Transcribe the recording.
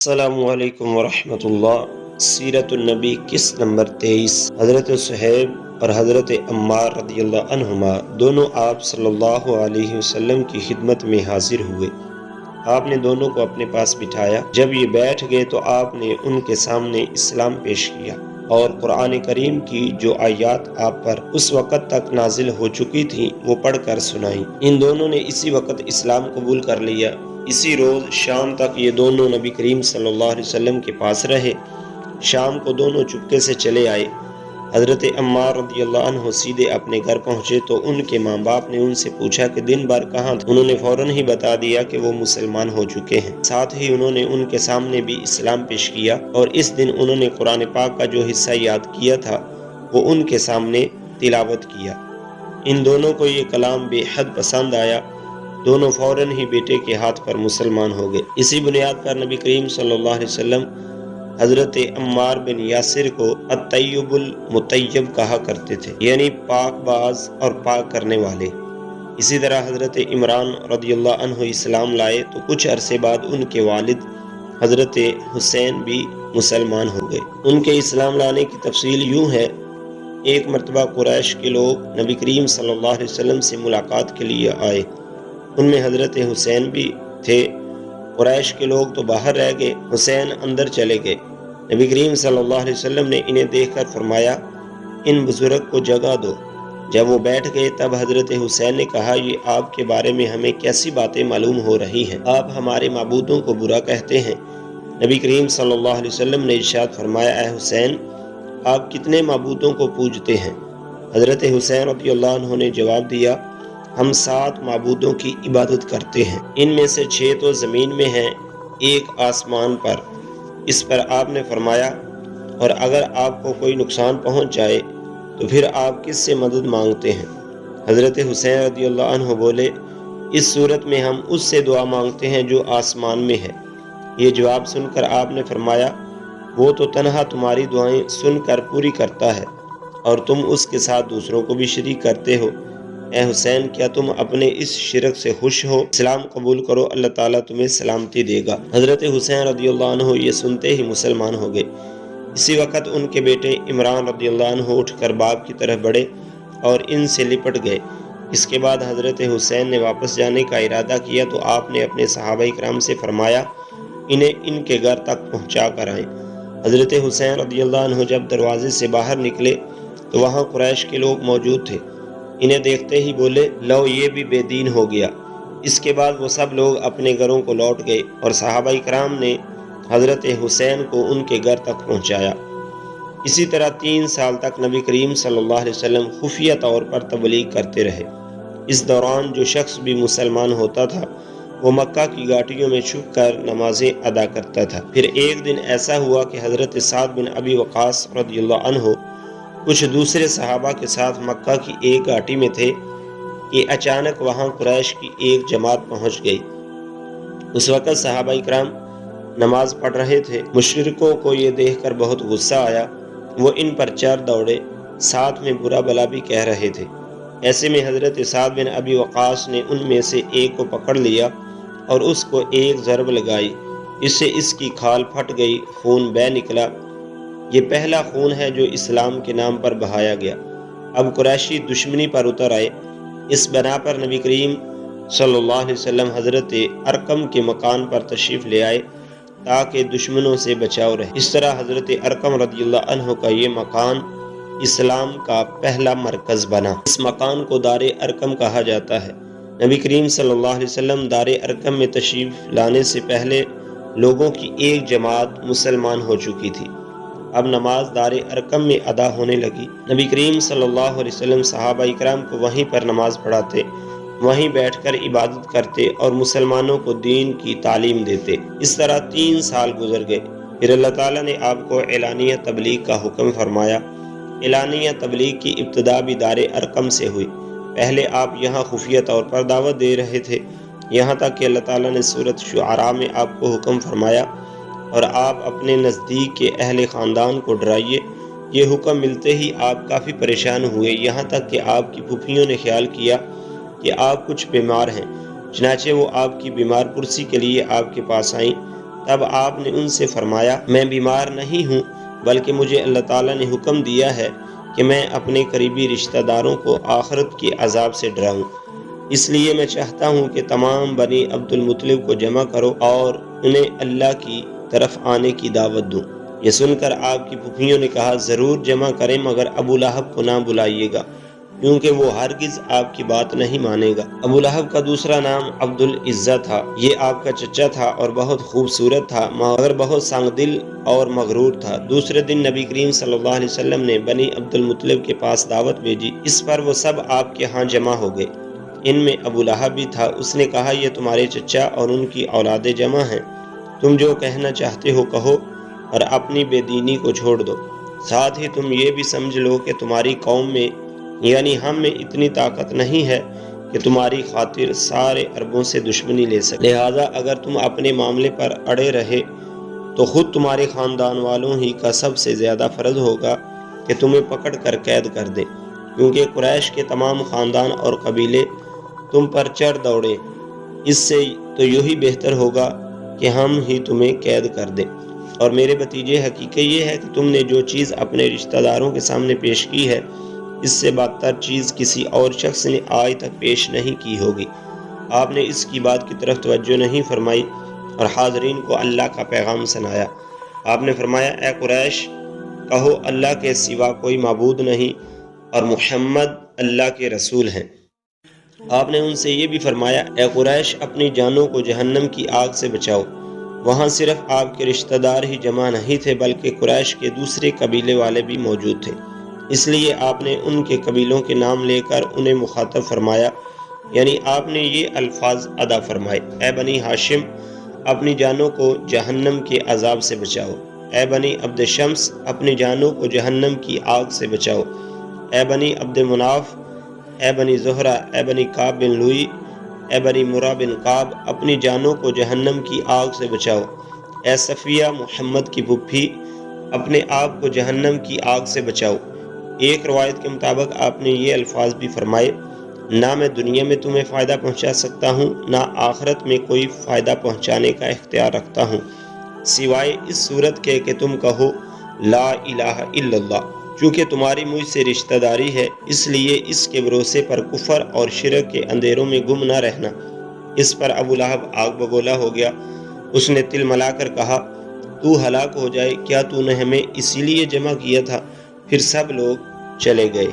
السلام علیکم ورحمۃ اللہ۔ سیرت النبی قسط نمبر 23۔ حضرت صہیب اور حضرت عمار رضی اللہ عنہما دونوں آپ صلی اللہ علیہ وسلم کی خدمت میں حاضر ہوئے۔ آپ نے دونوں کو اپنے پاس بٹھایا۔ جب یہ بیٹھ گئے تو آپ نے ان کے سامنے اسلام پیش کیا اور قرآن کریم کی جو آیات آپ پر اس وقت تک نازل ہو چکی تھیں وہ پڑھ کر سنائیں۔ ان دونوں نے اسی وقت اسلام قبول کر لیا۔ اسی روز شام تک یہ دونوں نبی کریم صلی اللہ علیہ وسلم کے پاس رہے۔ شام کو دونوں چپکے سے چلے آئے۔ حضرت عمار رضی اللہ عنہ سیدھے اپنے گھر پہنچے تو ان کے ماں باپ نے ان سے پوچھا کہ دن بھر کہاں تھے۔ انہوں نے فوراً ہی بتا دیا کہ وہ مسلمان ہو چکے ہیں۔ ساتھ ہی انہوں نے ان کے سامنے بھی اسلام پیش کیا اور اس دن انہوں نے قرآن پاک کا جو حصہ یاد کیا تھا وہ ان کے سامنے تلاوت کیا۔ ان دونوں کو یہ کلام بے حد پسند آیا۔ دونوں فوراً ہی بیٹے کے ہاتھ پر مسلمان ہو گئے۔ اسی بنیاد پر نبی کریم صلی اللہ علیہ وسلم حضرت عمار بن یاسر کو الطیب المطیب کہا کرتے تھے، یعنی پاک باز اور پاک کرنے والے۔ اسی طرح حضرت عمران رضی اللہ عنہ اسلام لائے تو کچھ عرصے بعد ان کے والد حضرت حسین بھی مسلمان ہو گئے۔ ان کے اسلام لانے کی تفصیل یوں ہے: ایک مرتبہ قریش کے لوگ نبی کریم صلی اللہ علیہ وسلم سے ملاقات کے لیے آئے۔ ان میں حضرت حسین بھی تھے۔ قریش کے لوگ تو باہر رہ گئے، حسین اندر چلے گئے۔ نبی کریم صلی اللہ علیہ وسلم نے انہیں دیکھ کر فرمایا، ان بزرگ کو جگہ دو۔ جب وہ بیٹھ گئے تب حضرت حسین نے کہا، یہ آپ کے بارے میں ہمیں کیسی باتیں معلوم ہو رہی ہیں؟ آپ ہمارے معبودوں کو برا کہتے ہیں۔ نبی کریم صلی اللہ علیہ وسلم نے ارشاد فرمایا، اے حسین، آپ کتنے معبودوں کو پوجتے ہیں؟ حضرت حسین رضی اللہ عنہ نے جواب دیا، ہم 7 معبودوں کی عبادت کرتے ہیں، ان میں سے 6 تو زمین میں ہیں، ایک آسمان پر۔ اس پر آپ نے فرمایا، اور اگر آپ کو کوئی نقصان پہنچ جائے تو پھر آپ کس سے مدد مانگتے ہیں؟ حضرت حسین رضی اللہ عنہ بولے، اس صورت میں ہم اس سے دعا مانگتے ہیں جو آسمان میں ہے۔ یہ جواب سن کر آپ نے فرمایا، وہ تو تنہا تمہاری دعائیں سن کر پوری کرتا ہے اور تم اس کے ساتھ دوسروں کو بھی شریک کرتے ہو۔ اے حسین، کیا تم اپنے اس شرک سے خوش ہو؟ اسلام قبول کرو، اللہ تعالیٰ تمہیں سلامتی دے گا۔ حضرت حسین رضی اللہ عنہ یہ سنتے ہی مسلمان ہو گئے۔ اسی وقت ان کے بیٹے عمران رضی اللہ عنہ اٹھ کر باپ کی طرف بڑھے اور ان سے لپٹ گئے۔ اس کے بعد حضرت حسین نے واپس جانے کا ارادہ کیا تو آپ نے اپنے صحابہ کرام سے فرمایا، انہیں ان کے گھر تک پہنچا کر آئیں۔ حضرت حسین رضی اللہ عنہ جب دروازے سے باہر نکلے تو وہاں قریش کے لوگ موجود تھے۔ انہیں دیکھتے ہی بولے، لو یہ بھی بے دین ہو گیا۔ اس کے بعد وہ سب لوگ اپنے گھروں کو لوٹ گئے اور صحابہ کرام نے حضرت حسین کو ان کے گھر تک پہنچایا۔ اسی طرح 3 سال تک نبی کریم صلی اللہ علیہ وسلم خفیہ طور پر تبلیغ کرتے رہے۔ اس دوران جو شخص بھی مسلمان ہوتا تھا وہ مکہ کی گھاٹیوں میں چھپ کر نمازیں ادا کرتا تھا۔ پھر ایک دن ایسا ہوا کہ حضرت سعد بن ابی وقاص رضی اللہ عنہ کچھ دوسرے صحابہ کے ساتھ مکہ کی ایک گھاٹی میں تھے کہ اچانک وہاں قریش کی ایک جماعت پہنچ گئی۔ اس وقت صحابہ کرام نماز پڑھ رہے تھے۔ مشرکوں کو یہ دیکھ کر بہت غصہ آیا، وہ ان پر چڑھ دوڑے، ساتھ میں برا بھلا بھی کہہ رہے تھے۔ ایسے میں حضرت سعد بن ابی وقاص نے ان میں سے ایک کو پکڑ لیا اور اس کو ایک ضرب لگائی، اس سے اس کی کھال پھٹ گئی، خون بہہ نکلا۔ یہ پہلا خون ہے جو اسلام کے نام پر بہایا گیا۔ اب قریشی دشمنی پر اتر آئے۔ اس بنا پر نبی کریم صلی اللہ علیہ وسلم حضرت ارقم کے مکان پر تشریف لے آئے تاکہ دشمنوں سے بچاؤ رہے۔ اس طرح حضرت ارقم رضی اللہ عنہ کا یہ مکان اسلام کا پہلا مرکز بنا۔ اس مکان کو دار ارقم کہا جاتا ہے۔ نبی کریم صلی اللہ علیہ وسلم دار ارقم میں تشریف لانے سے پہلے لوگوں کی ایک جماعت مسلمان ہو چکی تھی۔ اب نماز دار ارقم میں ادا ہونے لگی۔ نبی کریم صلی اللہ علیہ وسلم صحابہ کرام کو وہیں پر نماز پڑھاتے، وہیں بیٹھ کر عبادت کرتے اور مسلمانوں کو دین کی تعلیم دیتے۔ اس طرح 3 سال گزر گئے۔ پھر اللہ تعالیٰ نے آپ کو اعلانیہ تبلیغ کا حکم فرمایا۔ اعلانیہ تبلیغ کی ابتدا بھی دار ارقم سے ہوئی۔ پہلے آپ یہاں خفیہ طور پر دعوت دے رہے تھے، یہاں تک کہ اللہ تعالیٰ نے سورۃ شعراء میں آپ کو حکم فرمایا، اور آپ اپنے نزدیک کے اہل خاندان کو ڈرائیے۔ یہ حکم ملتے ہی آپ کافی پریشان ہوئے، یہاں تک کہ آپ کی پھوپھیوں نے خیال کیا کہ آپ کچھ بیمار ہیں، چنانچہ وہ آپ کی بیمار پرسی کے لیے آپ کے پاس آئیں۔ تب آپ نے ان سے فرمایا میں بیمار نہیں ہوں، بلکہ مجھے اللہ تعالیٰ نے حکم دیا ہے کہ میں اپنے قریبی رشتہ داروں کو آخرت کے عذاب سے ڈراؤں، اس لیے میں چاہتا ہوں کہ تمام بنی عبد المطلب کو جمع کرو اور انہیں اللہ کی طرف آنے کی دعوت دوں۔ یہ سن کر آپ کی پھوپھیوں نے کہا ضرور جمع کریں، مگر ابو لہب کو نہ بلائیے گا، کیونکہ وہ ہرگز آپ کی بات نہیں مانے گا۔ ابو لہب کا دوسرا نام عبد العزہ تھا، یہ آپ کا چچا تھا اور بہت خوبصورت تھا مگر بہت سنگ دل اور مغرور تھا۔ دوسرے دن نبی کریم صلی اللہ علیہ وسلم نے بنی عبد المطلب کے پاس دعوت بھیجی، اس پر وہ سب آپ کے ہاں جمع ہو گئے۔ ان میں ابو لہب بھی تھا۔ اس نے کہا یہ تمہارے چچا اور ان کی اولادیں جمع ہیں، تم جو کہنا چاہتے ہو کہو اور اپنی بے دینی کو چھوڑ دو، ساتھ ہی تم یہ بھی سمجھ لو کہ تمہاری قوم میں یعنی ہم میں اتنی طاقت نہیں ہے کہ تمہاری خاطر سارے عربوں سے دشمنی لے سکے، لہٰذا اگر تم اپنے معاملے پر اڑے رہے تو خود تمہارے خاندان والوں ہی کا سب سے زیادہ فرض ہوگا کہ تمہیں پکڑ کر قید کر دے، کیونکہ قریش کے تمام خاندان اور قبیلے تم پر چڑھ دوڑیں، اس سے تو یہی بہتر ہوگا کہ ہم ہی تمہیں قید کر دیں۔ اور میرے بھتیجے حقیقت یہ ہے کہ تم نے جو چیز اپنے رشتہ داروں کے سامنے پیش کی ہے، اس سے بدتر چیز کسی اور شخص نے آج تک پیش نہیں کی ہوگی۔ آپ نے اس کی بات کی طرف توجہ نہیں فرمائی اور حاضرین کو اللہ کا پیغام سنایا۔ آپ نے فرمایا اے قریش، کہو اللہ کے سوا کوئی معبود نہیں اور محمد اللہ کے رسول ہیں۔ آپ نے ان سے یہ بھی فرمایا اے قریش، اپنی جانوں کو جہنم کی آگ سے بچاؤ۔ وہاں صرف آپ کے رشتہ دار ہی جمع نہیں تھے بلکہ قریش کے دوسرے قبیلے والے بھی موجود تھے، اس لیے آپ نے ان کے قبیلوں کے نام لے کر انہیں مخاطب فرمایا، یعنی آپ نے یہ الفاظ ادا فرمائے اے بنی ہاشم، اپنی جانوں کو جہنم کے عذاب سے بچاؤ۔ اے بنی عبد شمس، اپنی جانوں کو جہنم کی آگ سے بچاؤ۔ اے بنی عبد مناف، اے بنی زہرہ، اے بنی کعب بن لوئی، اے بنی مرہ بن کعب، اپنی جانوں کو جہنم کی آگ سے بچاؤ۔ اے صفیہ محمد کی پھوپھی، اپنے آپ کو جہنم کی آگ سے بچاؤ۔ ایک روایت کے مطابق آپ نے یہ الفاظ بھی فرمائے نہ میں دنیا میں تمہیں فائدہ پہنچا سکتا ہوں، نہ آخرت میں کوئی فائدہ پہنچانے کا اختیار رکھتا ہوں، سوائے اس صورت کے کہ تم کہو لا الہ الا اللہ۔ چونکہ تمہاری مجھ سے رشتہ داری ہے، اس لیے اس کے بھروسے پر کفر اور شرک کے اندھیروں میں گم نہ رہنا۔ اس پر ابو لہب آگ بگولا ہو گیا۔ اس نے تل ملا کر کہا تو ہلاک ہو جائے، کیا تو نے ہمیں اسی لیے جمع کیا تھا؟ پھر سب لوگ چلے گئے۔